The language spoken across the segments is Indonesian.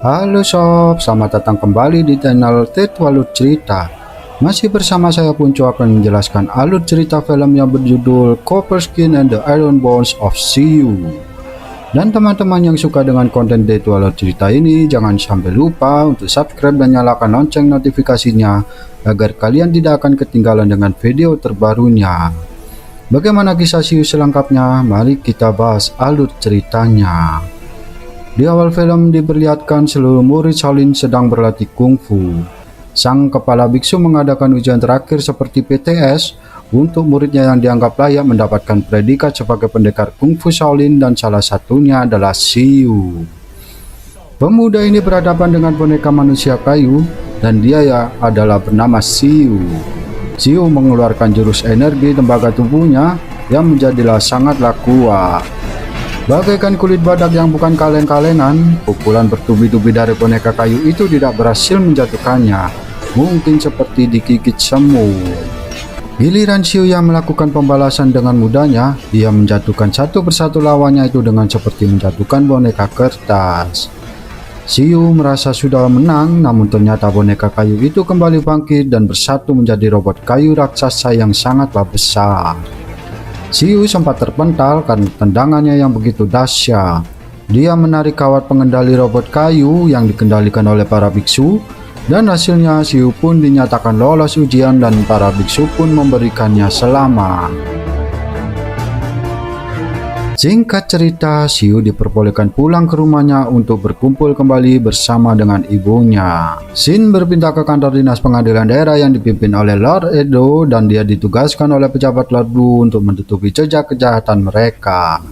Halo sob, selamat datang kembali di channel Tetu Alur Cerita. Masih bersama saya Punco akan menjelaskan alur cerita film yang berjudul Copper Skin and the Iron Bones of Siyu. Dan teman-teman yang suka dengan konten Tetu Alur Cerita ini, jangan sampai lupa untuk subscribe dan nyalakan lonceng notifikasinya agar kalian tidak akan ketinggalan dengan video terbarunya. Bagaimana kisah Siyu selengkapnya? Mari kita bahas alur ceritanya. Di awal film diperlihatkan seluruh murid Shaolin sedang berlatih kungfu. Sang kepala biksu mengadakan ujian terakhir seperti PTS untuk muridnya yang dianggap layak mendapatkan predikat sebagai pendekar kungfu Shaolin, dan salah satunya adalah Siyu. Pemuda ini berhadapan dengan boneka manusia kayu dan dia adalah bernama Siyu. Siyu mengeluarkan jurus energi tembaga tubuhnya yang menjadilah sangatlah kuat. Bagaikan kulit badak yang bukan kaleng-kalengan, pukulan bertubi-tubi dari boneka kayu itu tidak berhasil menjatuhkannya, mungkin seperti digigit semut. Giliran Siyu yang melakukan pembalasan dengan mudahnya, ia menjatuhkan satu persatu lawannya itu dengan seperti menjatuhkan boneka kertas. Siyu merasa sudah menang, namun ternyata boneka kayu itu kembali bangkit dan bersatu menjadi robot kayu raksasa yang sangatlah besar. Siyu sempat terpental karena tendangannya yang begitu dahsyat. Dia menarik kawat pengendali robot kayu yang dikendalikan oleh para biksu, dan hasilnya Siyu pun dinyatakan lolos ujian dan para biksu pun memberikannya selamat. Singkat cerita, Siyu diperbolehkan pulang ke rumahnya untuk berkumpul kembali bersama dengan ibunya. Shin berpindah ke kantor dinas pengadilan daerah yang dipimpin oleh Lord Edo, dan dia ditugaskan oleh pejabat Lord Wu untuk menutupi jejak kejahatan mereka.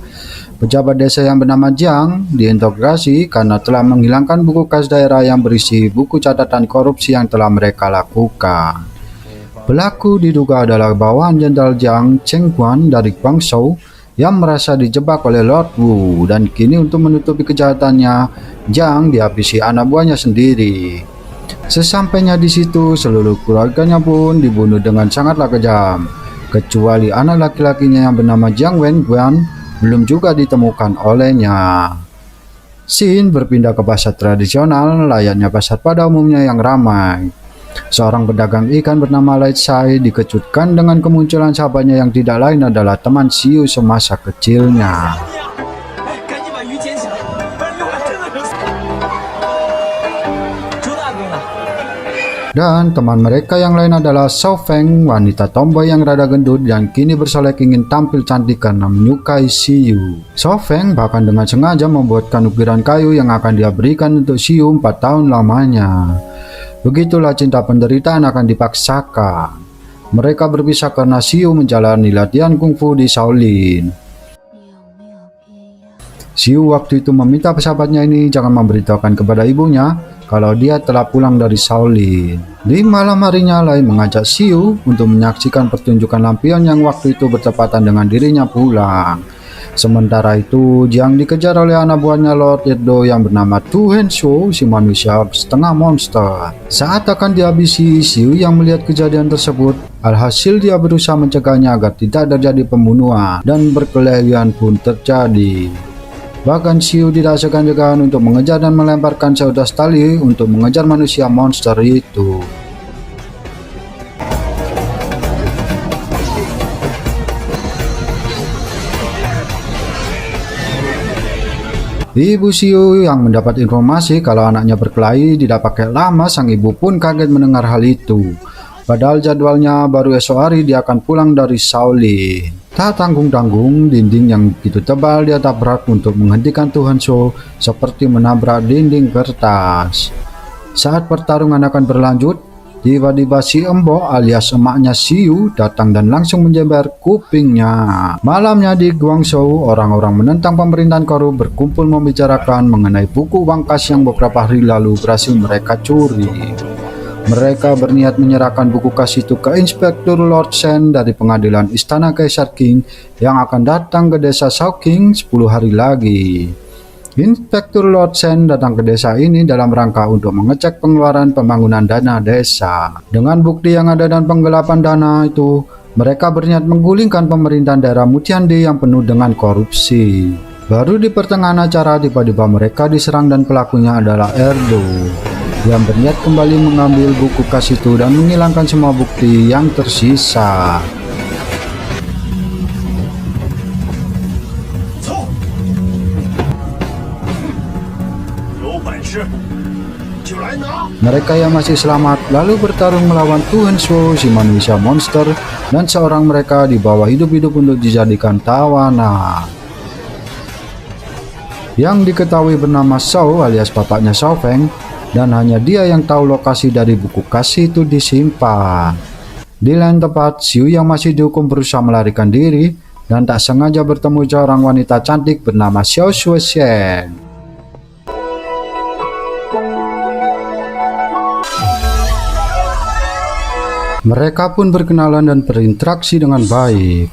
Pejabat desa yang bernama Jiang diinterogasi karena telah menghilangkan buku kas daerah yang berisi buku catatan korupsi yang telah mereka lakukan. Pelaku diduga adalah bawahan Jenderal Jiang Chengguan dari Guangzhou yang merasa dijebak oleh Lord Wu, dan kini untuk menutupi kejahatannya, Jiang dihabisi anak buahnya sendiri. Sesampainya di situ, seluruh keluarganya pun dibunuh dengan sangatlah kejam, kecuali anak laki-lakinya yang bernama Jiang Wenguan belum juga ditemukan olehnya. Shin berpindah ke pasar tradisional layaknya pasar pada umumnya yang ramai. Seorang pedagang ikan bernama Lai Sai dikejutkan dengan kemunculan sahabatnya yang tidak lain adalah teman Siyu semasa kecilnya. Dan teman mereka yang lain adalah Xiao Feng, wanita tomboy yang rada gendut yang kini bersolek ingin tampil cantik karena menyukai Siyu. Xiao Feng bahkan dengan sengaja membuatkan ukiran kayu yang akan dia berikan untuk Siyu 4 tahun lamanya. Begitulah cinta penderitaan akan dipaksakan. Mereka berpisah karena Siyu menjalani latihan kungfu di Shaolin. Siyu waktu itu meminta sahabatnya ini jangan memberitahukan kepada ibunya kalau dia telah pulang dari Shaolin. Di malam harinya, Lai mengajak Siyu untuk menyaksikan pertunjukan lampion yang waktu itu bertepatan dengan dirinya pulang. Sementara itu, Jiang dikejar oleh anak buahnya Lord Edo yang bernama Tu Henshu, si manusia setengah monster. Saat akan dihabisi, Siyu yang melihat kejadian tersebut, alhasil dia berusaha mencegahnya agar tidak terjadi pembunuhan, dan perkelahian pun terjadi. Bahkan Siyu tidak segan-segan untuk mengejar dan melemparkan seutas tali untuk mengejar manusia monster itu. Ibu Siyu yang mendapat informasi kalau anaknya berkelahi tidak pakai lama, sang ibu pun kaget mendengar hal itu. Padahal jadwalnya baru esok hari dia akan pulang dari Shaolin. Tak tanggung-tanggung, dinding yang begitu tebal dia tabrak untuk menghentikan Tu Henshu seperti menabrak dinding kertas. Saat pertarungan akan berlanjut, tiba-tiba si Embo alias emaknya Siyu datang dan langsung menjeber kupingnya. Malamnya di Guangzhou, orang-orang menentang pemerintahan korup berkumpul membicarakan mengenai buku uang kas yang beberapa hari lalu berhasil mereka curi. Mereka berniat menyerahkan buku kas itu ke Inspektur Lord Shen dari pengadilan Istana Kaisar Qing yang akan datang ke desa Shaoqing 10 hari lagi. Inspektur Lord Shen datang ke desa ini dalam rangka untuk mengecek pengeluaran pembangunan dana desa. Dengan bukti yang ada dan penggelapan dana itu, mereka berniat menggulingkan pemerintahan daerah Mutiande yang penuh dengan korupsi. Baru di pertengahan acara tiba-tiba mereka diserang dan pelakunya adalah Erdo yang berniat kembali mengambil buku kas itu dan menghilangkan semua bukti yang tersisa. Mereka yang masih selamat lalu bertarung melawan Tuhan Shu, si manusia monster, dan seorang mereka dibawa hidup-hidup untuk dijadikan tawanan. Yang diketahui bernama Shao alias bapaknya Shao Feng, dan hanya dia yang tahu lokasi dari buku kas itu disimpan. Di lain tempat, Xiu yang masih dihukum berusaha melarikan diri dan tak sengaja bertemu seorang wanita cantik bernama Xiao Shuoshen. Mereka pun berkenalan dan berinteraksi dengan baik.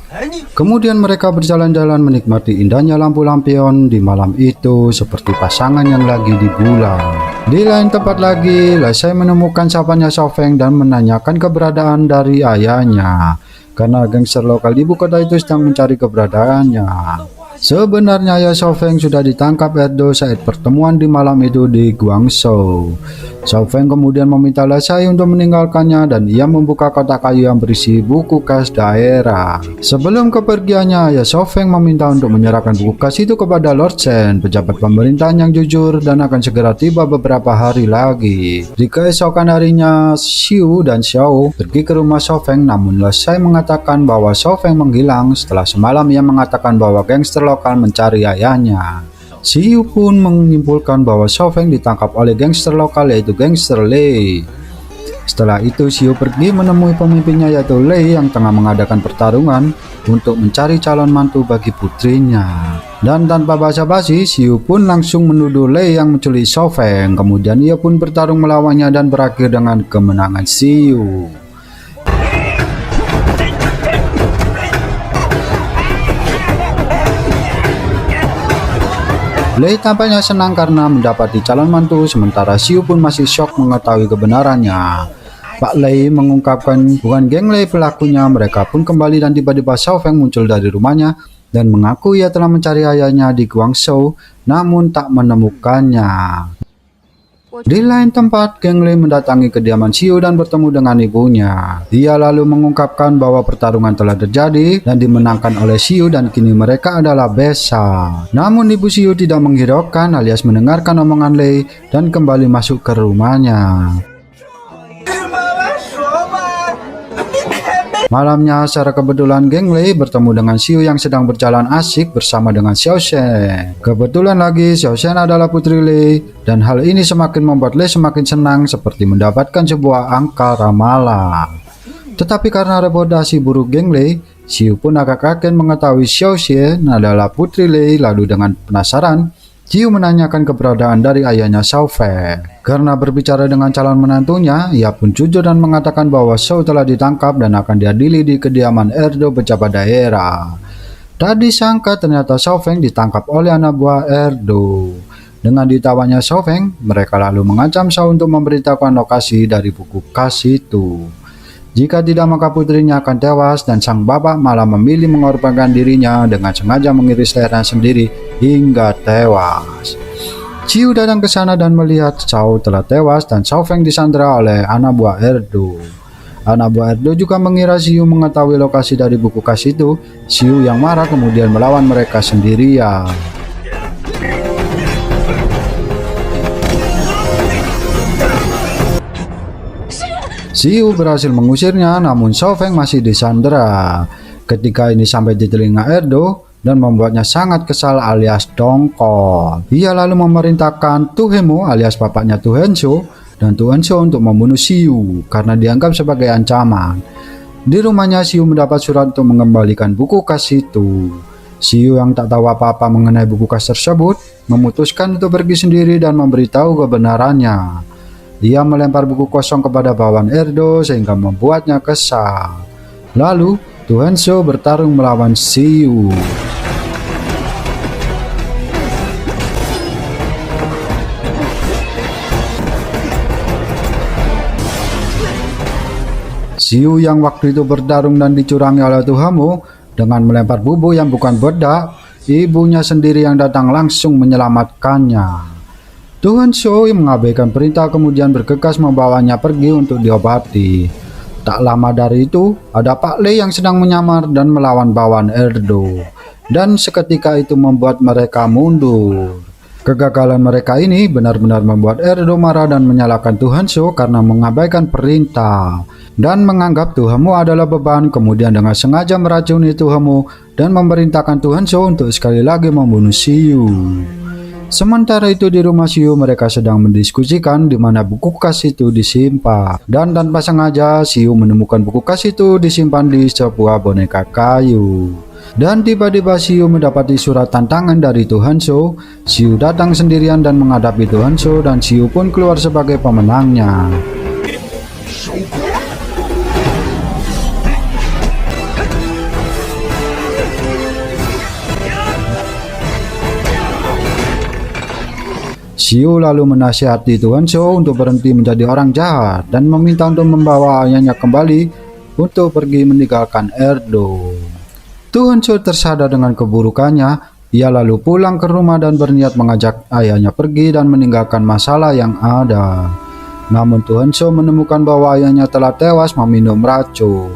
Kemudian mereka berjalan-jalan menikmati indahnya lampu lampion di malam itu seperti pasangan yang lagi di bulan. Di lain tempat lagi, Lai Sai menemukan sapanya Shao Feng dan menanyakan keberadaan dari ayahnya, karena gangster lokal di ibu kota itu sedang mencari keberadaannya. Sebenarnya ayah Shao Feng sudah ditangkap Erdo saat pertemuan di malam itu di Guangzhou. Shao Feng kemudian meminta Lai Sai untuk meninggalkannya dan ia membuka kotak kayu yang berisi buku kas daerah. Sebelum kepergiannya, ayah Shao Feng meminta untuk menyerahkan buku kas itu kepada Lord Shen, pejabat pemerintahan yang jujur dan akan segera tiba beberapa hari lagi. Di keesokan harinya, Xiu dan Xiao pergi ke rumah Shao Feng, namun Lai Sai mengatakan bahwa Shao Feng menghilang setelah semalam ia mengatakan bahwa gangster lokal mencari ayahnya. Xiu pun menyimpulkan bahwa Shao Feng ditangkap oleh gangster lokal yaitu gangster Lei. Setelah itu Xiu pergi menemui pemimpinnya yaitu Lei yang tengah mengadakan pertarungan untuk mencari calon mantu bagi putrinya. Dan tanpa basa-basi, Xiu pun langsung menuduh Lei yang menculik Shao Feng. Kemudian ia pun bertarung melawannya dan berakhir dengan kemenangan Xiu. Lei tampaknya senang karena mendapati calon mantu, sementara Xiu pun masih syok mengetahui kebenarannya. Pak Lei mengungkapkan bukan geng Lei pelakunya. Mereka pun kembali dan tiba-tiba Shao Feng muncul dari rumahnya dan mengaku ia telah mencari ayahnya di Guangzhou namun tak menemukannya. Di lain tempat, geng Lei mendatangi kediaman Xiu dan bertemu dengan ibunya. Dia lalu mengungkapkan bahwa pertarungan telah terjadi dan dimenangkan oleh Xiu dan kini mereka adalah besan. Namun ibu Xiu tidak menghiraukan alias mendengarkan omongan Lei dan kembali masuk ke rumahnya. Malamnya, secara kebetulan geng Lei bertemu dengan Xiu yang sedang berjalan asik bersama dengan Xiao Shen. Kebetulan lagi Xiao Shen adalah putri Lei dan hal ini semakin membuat Lei semakin senang seperti mendapatkan sebuah angka ramalan. Tetapi karena reputasi buruk geng Lei, Xiu pun agak kaget mengetahui Xiao Shen adalah putri Lei. Lalu dengan penasaran, Xiu menanyakan keberadaan dari ayahnya Shao Feng. Karena berbicara dengan calon menantunya, ia pun jujur dan mengatakan bahwa Shao telah ditangkap dan akan diadili di kediaman Erdo pejabat daerah. Tak disangka ternyata Shao Feng ditangkap oleh anak buah Erdo. Dengan ditawanya Shao Feng, mereka lalu mengancam Shao untuk memberitahukan lokasi dari buku kas itu. Jika tidak maka putrinya akan tewas dan sang bapak malah memilih mengorbankan dirinya dengan sengaja mengiris lehernya sendiri hingga tewas. Xiu datang ke sana dan melihat Shao telah tewas dan Shao Feng disandra oleh anak buah Erdo. Anak buah Erdo juga mengira Xiu mengetahui lokasi dari buku kas itu. Xiu yang marah kemudian melawan mereka sendirian. Xiu berhasil mengusirnya, namun Shao Feng masih disandera. Ketika ini sampai di telinga Erdo dan membuatnya sangat kesal alias dongkol. Ia lalu memerintahkan Tu Hemo alias bapaknya Tu Henshu dan Tu Henshu untuk membunuh Xiu karena dianggap sebagai ancaman. Di rumahnya Xiu mendapat surat untuk mengembalikan buku kas itu. Xiu yang tak tahu apa-apa mengenai buku kas tersebut memutuskan untuk pergi sendiri dan memberitahu kebenarannya. Dia melempar buku kosong kepada bawahan Erdo sehingga membuatnya kesal. Lalu, Tu Henshu bertarung melawan Xiu. Xiu yang waktu itu bertarung dan dicurangi oleh Tu Hemo dengan melempar bubuk yang bukan bedak, ibunya sendiri yang datang langsung menyelamatkannya. Tuhan Shou mengabaikan perintah kemudian bergegas membawanya pergi untuk diobati. Tak lama dari itu, ada Pak Lei yang sedang menyamar dan melawan bawahan Erdo. Dan seketika itu membuat mereka mundur. Kegagalan mereka ini benar-benar membuat Erdo marah dan menyalahkan Tuhan Shou karena mengabaikan perintah dan menganggap Tuhanmu adalah beban, kemudian dengan sengaja meracuni Tuhanmu dan memerintahkan Tuhan Shou untuk sekali lagi membunuh Xiu. Sementara itu di rumah Xiu mereka sedang mendiskusikan di mana buku kas itu disimpan, dan tanpa sengaja Xiu menemukan buku kas itu disimpan di sebuah boneka kayu. Dan tiba-tiba Xiu mendapati surat tantangan dari Tuhan Shou. Xiu datang sendirian dan menghadapi Tuhan Shou dan Xiu pun keluar sebagai pemenangnya. Xiu lalu menasihati Tuhan Shou untuk berhenti menjadi orang jahat dan meminta untuk membawa ayahnya kembali untuk pergi meninggalkan Erdo. Tuhan Shou tersadar dengan keburukannya. Ia lalu pulang ke rumah dan berniat mengajak ayahnya pergi dan meninggalkan masalah yang ada. Namun Tuhan Shou menemukan bahwa ayahnya telah tewas meminum racun.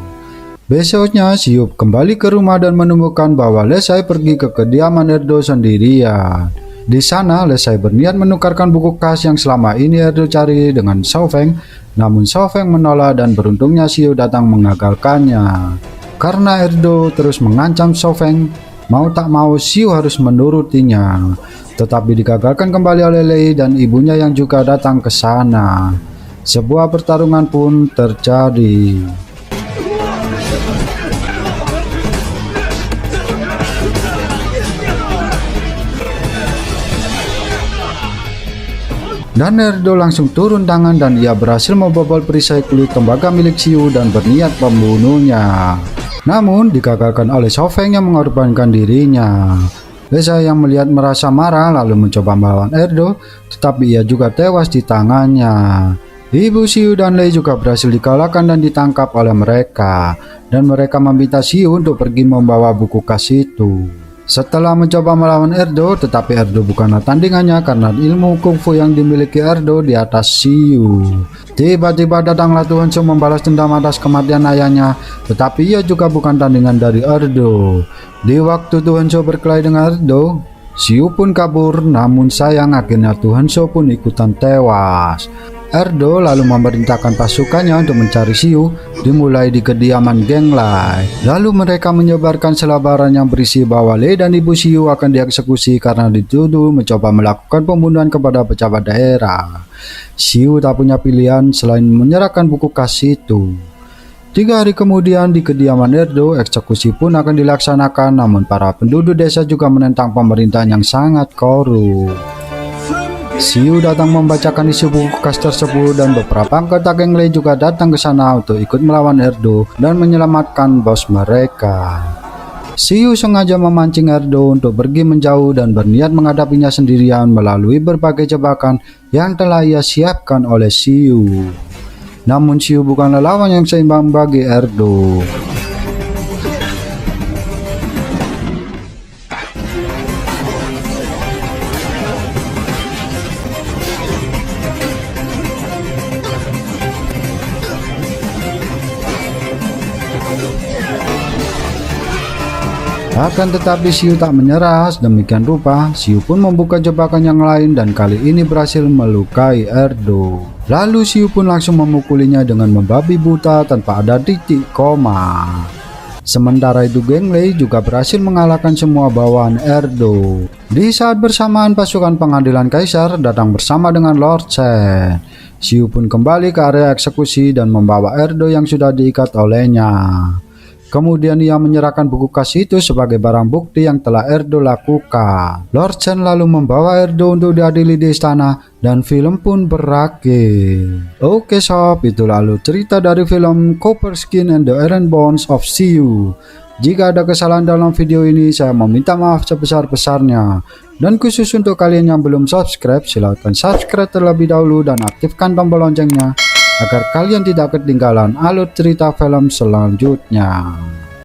Besoknya Xiu kembali ke rumah dan menemukan bahwa Lesai pergi ke kediaman Erdo sendirian. Di sana Lesai berniat menukarkan buku kas yang selama ini Erdo cari dengan Shao Feng. Namun Shao Feng menolak dan beruntungnya Xiu datang mengagalkannya. Karena Erdo terus mengancam Shao Feng, mau tak mau Xiu harus menurutinya. Tetapi digagalkan kembali oleh Lei dan ibunya yang juga datang ke sana. Sebuah pertarungan pun terjadi. Dan Erdo langsung turun tangan dan ia berhasil membobol perisai kulit tembaga milik Xiu dan berniat membunuhnya. Namun digagalkan oleh Shao Feng yang mengorbankan dirinya. Lesai yang melihat merasa marah lalu mencoba melawan Erdo, tetapi ia juga tewas di tangannya. Ibu Xiu dan Lei juga berhasil dikalahkan dan ditangkap oleh mereka, dan mereka meminta Xiu untuk pergi membawa buku kas itu. Setelah mencoba melawan Erdo, tetapi Erdo bukanlah tandingannya karena ilmu kungfu yang dimiliki Erdo di atas Xiu. Tiba-tiba datanglah Tuhan Shou membalas dendam atas kematian ayahnya, tetapi ia juga bukan tandingan dari Erdo. Di waktu Tuhan Shou berkelahi dengan Erdo, Xiu pun kabur, namun sayang akhirnya Tuhan Shou pun ikutan tewas. Erdo lalu memerintahkan pasukannya untuk mencari Xiu, dimulai di kediaman geng Lai. Lalu mereka menyebarkan selebaran yang berisi bahwa Lei dan ibu Xiu akan dieksekusi karena dituduh mencoba melakukan pembunuhan kepada pejabat daerah. Xiu tak punya pilihan selain menyerahkan buku kas itu. 3 hari kemudian di kediaman Erdo, eksekusi pun akan dilaksanakan, namun para penduduk desa juga menentang pemerintahan yang sangat korup. Xiu datang membacakan isi buku kas tersebut dan beberapa anggota geng Lei juga datang ke sana untuk ikut melawan Erdo dan menyelamatkan bos mereka. Xiu sengaja memancing Erdo untuk pergi menjauh dan berniat menghadapinya sendirian melalui berbagai jebakan yang telah ia siapkan oleh Xiu. Namun Xiu bukanlah lawan yang seimbang bagi Erdo. Akan tetapi Xiu tak menyerah. Demikian rupa Xiu pun membuka jebakan yang lain dan kali ini berhasil melukai Erdo. Lalu Xiu pun langsung memukulinya dengan membabi buta tanpa ada titik koma. Sementara itu geng Lei juga berhasil mengalahkan semua bawahan Erdo. Di saat bersamaan pasukan pengadilan kaisar datang bersama dengan Lord Chen. Xiu pun kembali ke area eksekusi dan membawa Erdo yang sudah diikat olehnya. Kemudian ia menyerahkan buku kas itu sebagai barang bukti yang telah Erdo lakukan. Lord Chen lalu membawa Erdo untuk diadili di istana dan film pun berakhir. Oke sob, itu lalu cerita dari film Copper Skin and the Iron Bones of Xiu. Jika ada kesalahan dalam video ini, saya meminta maaf sebesar-besarnya. Dan khusus untuk kalian yang belum subscribe, silahkan subscribe terlebih dahulu dan aktifkan tombol loncengnya agar kalian tidak ketinggalan alur cerita film selanjutnya.